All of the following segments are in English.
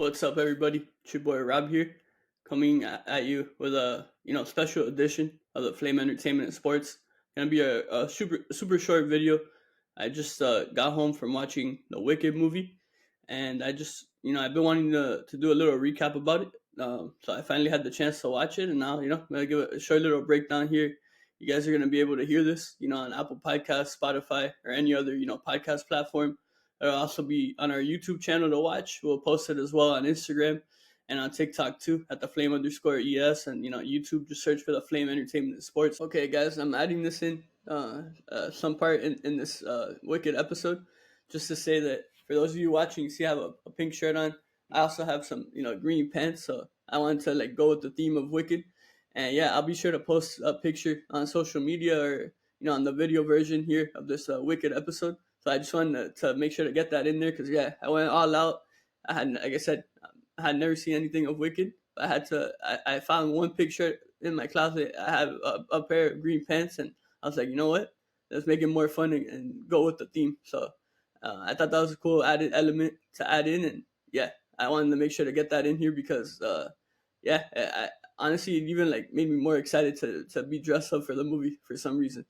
What's up, everybody? It's your boy Rob here, coming at you with a special edition of the Flame Entertainment and Sports. Gonna be a super short video. I just got home from watching the Wicked movie, and I just I've been wanting to do a little recap about it. So I finally had the chance to watch it, and now I'm gonna give it a short little breakdown here. You guys are gonna be able to hear this, on Apple Podcasts, Spotify, or any other podcast platform. It'll also be on our YouTube channel to watch. We'll post it as well on Instagram and on TikTok too at the flame_es. And YouTube, just search for the Flame Entertainment and Sports. Okay, guys, I'm adding this in some part in this Wicked episode, just to say that for those of you watching, you see I have a pink shirt on. I also have some green pants, so I wanted to go with the theme of Wicked. And yeah, I'll be sure to post a picture on social media or on the video version here of this Wicked episode. So I just wanted to make sure to get that in there because, yeah, I went all out. I had, like I said, I had never seen anything of Wicked. I found one picture in my closet. I have a pair of green pants, and I was like, you know what? Let's make it more fun and go with the theme. So I thought that was a cool added element to add in. And, yeah, I wanted to make sure to get that in here because, I honestly, it even made me more excited to be dressed up for the movie for some reason.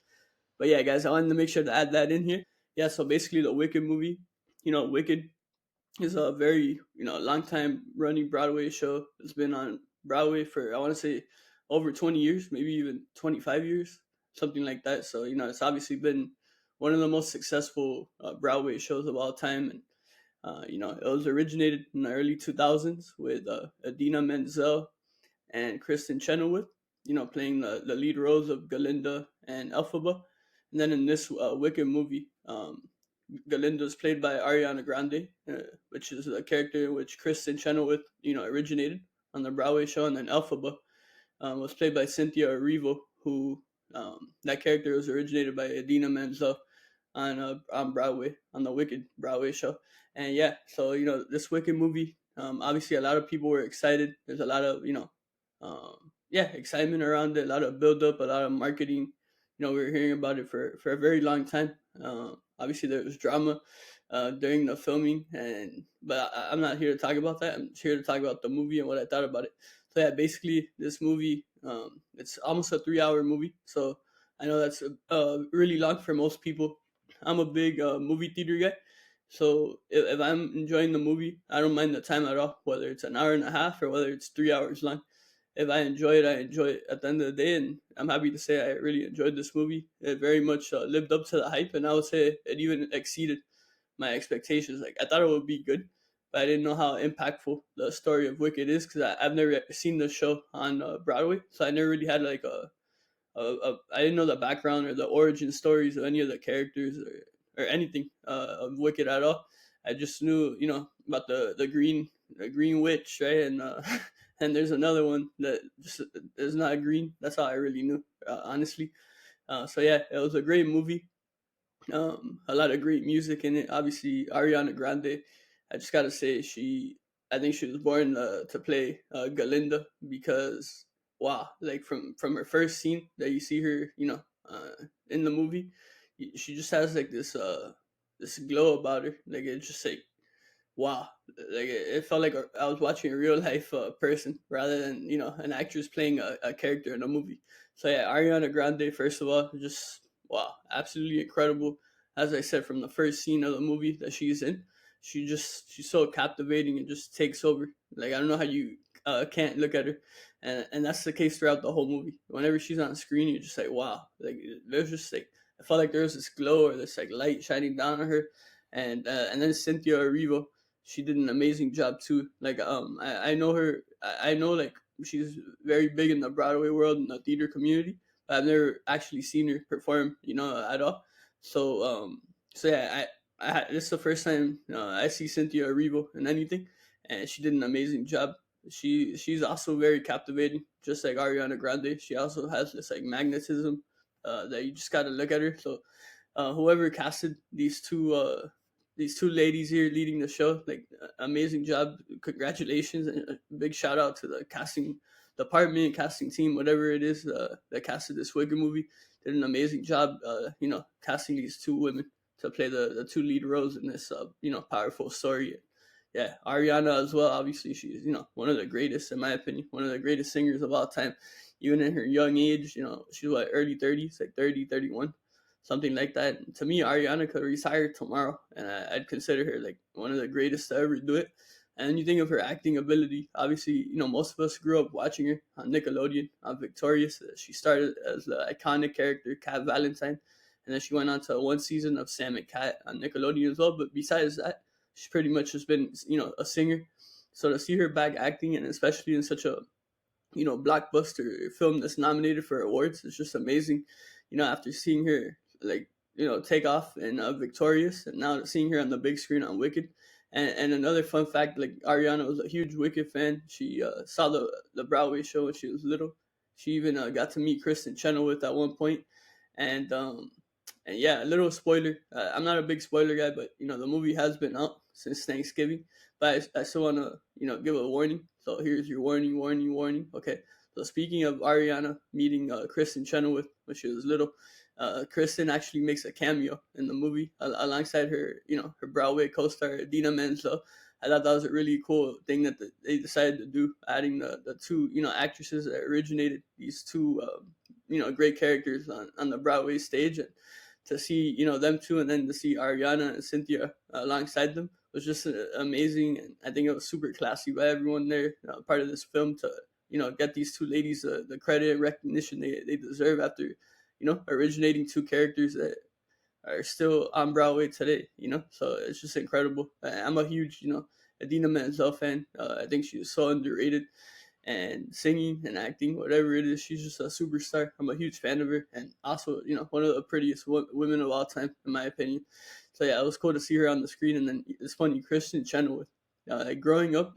But yeah, guys, I wanted to make sure to add that in here. Yeah, so basically the Wicked movie, Wicked is a very, long time running Broadway show. It's been on Broadway for, I want to say, over 20 years, maybe even 25 years, something like that. So, it's obviously been one of the most successful Broadway shows of all time. And, it was originated in the early 2000s with Idina Menzel and Kristen Chenoweth, playing the lead roles of Glinda and Elphaba. And then in this Wicked movie, Glinda is played by Ariana Grande, which is a character in which Kristen Chenoweth, originated on the Broadway show. And then Elphaba was played by Cynthia Erivo, who that character was originated by Idina Menzel on Broadway, on the Wicked Broadway show. And yeah, so this Wicked movie, obviously a lot of people were excited. There's a lot of excitement around it, a lot of build up, a lot of marketing. We were hearing about it for a very long time. Obviously there was drama during the filming, but I'm not here to talk about that. I'm here to talk about the movie and what I thought about it. So yeah, basically this movie, it's almost a 3-hour movie. So I know that's really long for most people. I'm a big movie theater guy. So if I'm enjoying the movie, I don't mind the time at all, whether it's an hour and a half or whether it's 3 hours long. If I enjoy it, I enjoy it at the end of the day, and I'm happy to say I really enjoyed this movie. It very much lived up to the hype, and I would say it even exceeded my expectations. Like I thought it would be good, but I didn't know how impactful the story of Wicked is because I've never seen the show on Broadway, so I never really had I didn't know the background or the origin stories of any of the characters or anything of Wicked at all. I just knew, about the green witch, right? And and there's another one that just is not green. That's all I really knew, honestly. So yeah, it was a great movie. A lot of great music in it. Obviously, Ariana Grande. I just gotta say, I think she was born to play Galinda because wow, like from her first scene that you see her, in the movie, she just has this glow about her. Like it's just like wow, like it felt like I was watching a real life person rather than an actress playing a character in a movie. So yeah, Ariana Grande, first of all, just wow, absolutely incredible. As I said, from the first scene of the movie that she's in, she's so captivating and just takes over. Like I don't know how you can't look at her, and that's the case throughout the whole movie. Whenever she's on screen, you're just like wow, like there's just like I felt like there was this glow or this like light shining down on her, and then Cynthia Erivo, she did an amazing job too. Like I know her. I know like she's very big in the Broadway world and the theater community, but I've never actually seen her perform, at all. So so yeah, this is the first time I see Cynthia Erivo in anything, and she did an amazing job. She's also very captivating, just like Ariana Grande. She also has this like magnetism that you just gotta look at her. So whoever casted these two ladies here leading the show, like amazing job, congratulations, and a big shout out to the casting department, casting team, whatever it is that casted this Wicked movie. Did an amazing job, casting these two women to play the two lead roles in this powerful story. yeah, Ariana as well. Obviously, she's one of the greatest in my opinion, one of the greatest singers of all time. Even in her young age, she's what, early 30s, like 30, 31, something like that. And to me, Ariana could retire tomorrow, and I'd consider her like one of the greatest to ever do it. And you think of her acting ability. Obviously, most of us grew up watching her on Nickelodeon, on Victorious. She started as the iconic character Cat Valentine, and then she went on to one season of Sam and Cat on Nickelodeon as well. But besides that, she's pretty much just been a singer. So to see her back acting, and especially in such a blockbuster film that's nominated for awards, is just amazing. After seeing her like take off in Victorious, and now seeing her on the big screen on Wicked. And another fun fact, like Ariana was a huge Wicked fan. She saw the Broadway show when she was little. She even got to meet Kristen Chenoweth at one point, and yeah, a little spoiler. I'm not a big spoiler guy, but the movie has been out since Thanksgiving. But I still want to give a warning. So here's your warning, warning, warning. Okay. So speaking of Ariana meeting Kristen Chenoweth when she was little, Kristen actually makes a cameo in the movie alongside her, her Broadway co-star Dina Menzel. I thought that was a really cool thing that they decided to do, adding the two, actresses that originated these two, great characters on the Broadway stage. And to see them two, and then to see Ariana and Cynthia alongside them was just amazing. And I think it was super classy by everyone there, part of this film, to get these two ladies the credit and recognition they deserve after originating two characters that are still on Broadway today. So it's just incredible. I'm a huge Adina Menzel fan. I think she is so underrated, and singing and acting, whatever it is, she's just a superstar. I'm a huge fan of her, and also, one of the prettiest women of all time, in my opinion. So yeah, it was cool to see her on the screen. And then it's funny, Kristen Chenoweth. Growing up,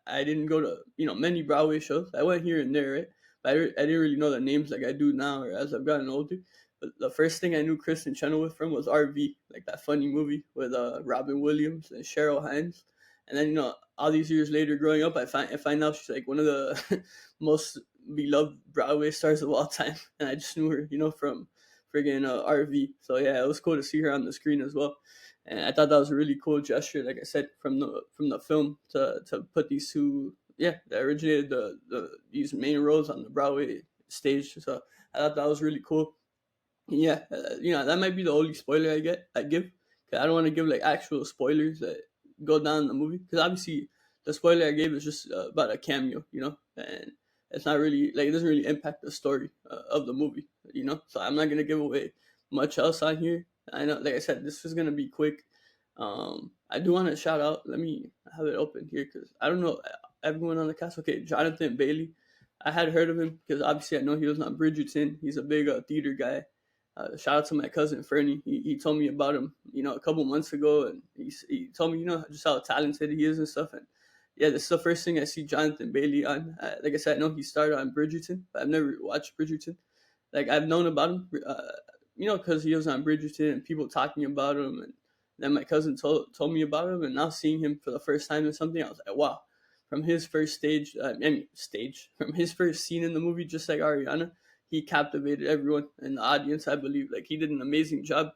I didn't go to many Broadway shows. I went here and there, right? But I didn't really know the names like I do now, or as I've gotten older. But the first thing I knew Kristen Chenoweth from was RV, like that funny movie with Robin Williams and Cheryl Hines. And then all these years later, growing up, I find out she's like one of the most beloved Broadway stars of all time, and I just knew her, from friggin' RV. So yeah, it was cool to see her on the screen as well, and I thought that was a really cool gesture, like I said, from the film to put these two, yeah, that originated these main roles on the Broadway stage. So I thought that was really cool. Yeah, that might be the only spoiler I give. 'Cause I don't want to give like actual spoilers that go down in the movie. Because obviously the spoiler I gave is just about a cameo, and it's not really like, it doesn't really impact the story of the movie, So I'm not gonna give away much else on here. I know, like I said, this is gonna be quick. I do want to shout out. Let me have it open here because I don't know everyone on the cast. Okay, Jonathan Bailey. I had heard of him because obviously I know he was on Bridgerton. He's a big theater guy. Shout out to my cousin Fernie. He told me about him, a couple months ago, and he told me, just how talented he is and stuff. And yeah, this is the first thing I see Jonathan Bailey on. Like I said, I know he started on Bridgerton, but I've never watched Bridgerton. Like I've known about him, because he was on Bridgerton and people talking about him, and then my cousin told me about him, and now seeing him for the first time in something, I was like, wow. From his first from his first scene in the movie, just like Ariana, he captivated everyone in the audience. I believe like he did an amazing job.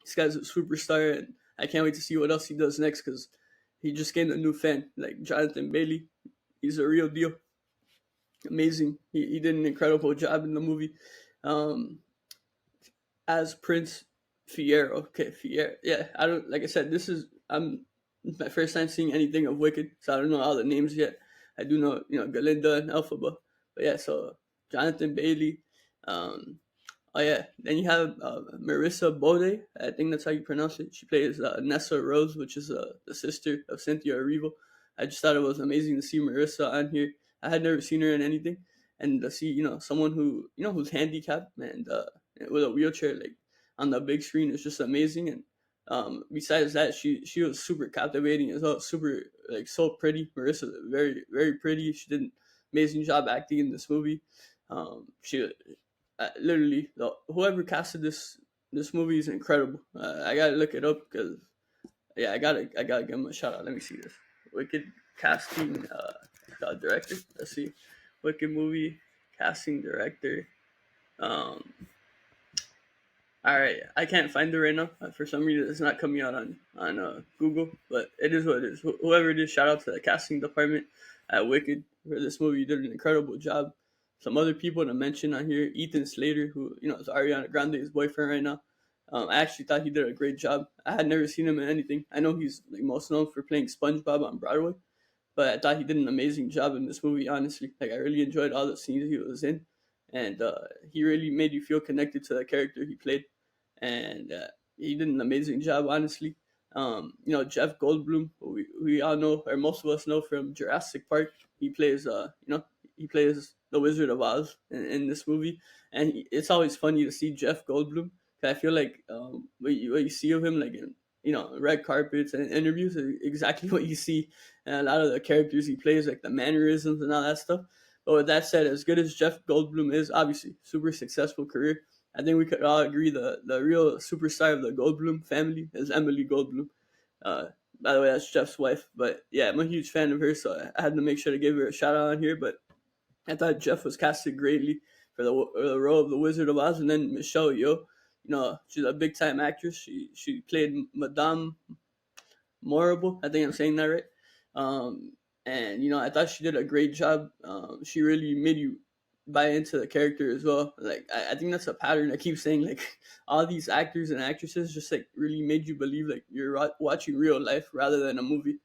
This guy's a superstar, and I can't wait to see what else he does next because he just gained a new fan, like Jonathan Bailey. He's a real deal. Amazing. He did an incredible job in the movie. Um, as Prince Fierro. Okay, Fierro. Yeah, I don't, like I said, I'm my first time seeing anything of Wicked, so I don't know all the names yet. I do know, Glinda and Elphaba. But yeah, so Jonathan Bailey. Um, oh yeah, then you have Marissa Bode. I think that's how you pronounce it. She plays Nessa Rose, which is the sister of Cynthia Erivo. I just thought it was amazing to see Marissa on here. I had never seen her in anything, and to see someone who who's handicapped and with a wheelchair like on the big screen is just amazing. And besides that, she was super captivating as well. Super like so pretty. Marissa, very very pretty. She did an amazing job acting in this movie. She literally whoever casted this movie is incredible. I gotta look it up because yeah, I gotta give him a shout out. Let me see this Wicked casting director. Let's see, Wicked movie casting director. Um, All right, I can't find it right now. For some reason, it's not coming out on Google, but it is what it is. Whoever it is, shout out to the casting department at Wicked for this movie. You did an incredible job. Some other people to mention on here: Ethan Slater, who is Ariana Grande's boyfriend right now. I actually thought he did a great job. I had never seen him in anything. I know he's like most known for playing SpongeBob on Broadway, but I thought he did an amazing job in this movie. Honestly, like I really enjoyed all the scenes he was in, and he really made you feel connected to the character he played, and he did an amazing job. Honestly, Jeff Goldblum, who we all know, or most of us know from Jurassic Park. He plays, he plays the Wizard of Oz in this movie, and it's always funny to see Jeff Goldblum. 'Cause I feel like what you see of him, like in red carpets and interviews, is exactly what you see and a lot of the characters he plays, like the mannerisms and all that stuff. But with that said, as good as Jeff Goldblum is, obviously super successful career, I think we could all agree the real superstar of the Goldblum family is Emily Goldblum. Uh, by the way, that's Jeff's wife. But yeah, I'm a huge fan of her, so I had to make sure to give her a shout out on here. But I thought Jeff was casted greatly for the role of the Wizard of Oz, and then Michelle Yeoh. She's a big time actress. She played Madame Morrible. I think I'm saying that right. Um, and I thought she did a great job. She really made you buy into the character as well. Like I think that's a pattern. I keep saying like all these actors and actresses just like really made you believe like you're watching real life rather than a movie,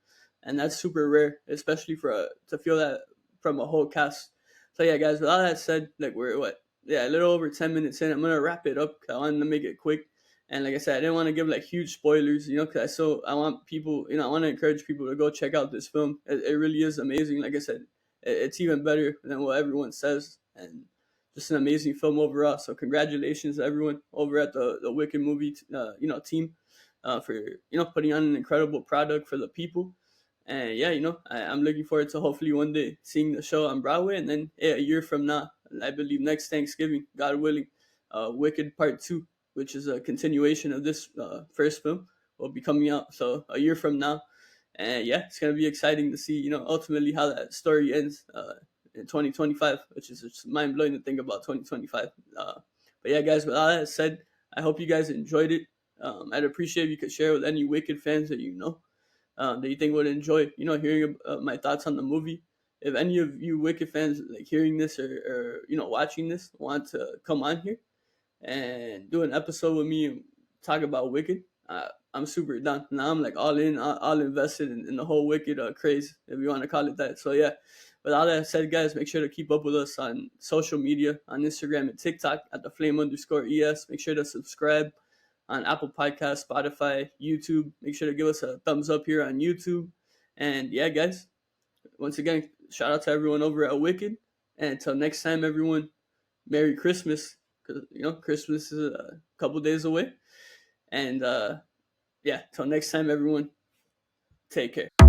and that's super rare, especially to feel that from a whole cast. So yeah, guys. With all that said, like we're what yeah a little over 10 minutes in. I'm gonna wrap it up. 'Cause I wanted to make it quick. And like I said, I didn't want to give like huge spoilers, because I want people, I want to encourage people to go check out this film. It really is amazing. Like I said, it's even better than what everyone says, and just an amazing film overall. So congratulations to everyone over at the Wicked movie, team, for putting on an incredible product for the people. And yeah, I'm looking forward to hopefully one day seeing the show on Broadway, and then a year from now, I believe next Thanksgiving, God willing, Wicked Part 2, which is a continuation of this first film, will be coming out. So a year from now, and yeah, it's gonna be exciting to see, ultimately how that story ends in 2025, which is just mind blowing to think about 2025. But yeah, guys, with all that said, I hope you guys enjoyed it. I'd appreciate if you could share with any Wicked fans that that you think would enjoy, hearing my thoughts on the movie. If any of you Wicked fans like hearing this or watching this want to come on here and do an episode with me and talk about Wicked, I'm super down. Now I'm like all in, all invested in the whole Wicked craze, if you want to call it that. So yeah, with all that said, guys, make sure to keep up with us on social media, on Instagram and TikTok at the flame_es. Make sure to subscribe on Apple Podcasts, Spotify, YouTube. Make sure to give us a thumbs up here on YouTube. And yeah, guys, once again, shout out to everyone over at Wicked. And until next time, everyone, Merry Christmas. Because, Christmas is a couple days away. And yeah, till next time, everyone, take care.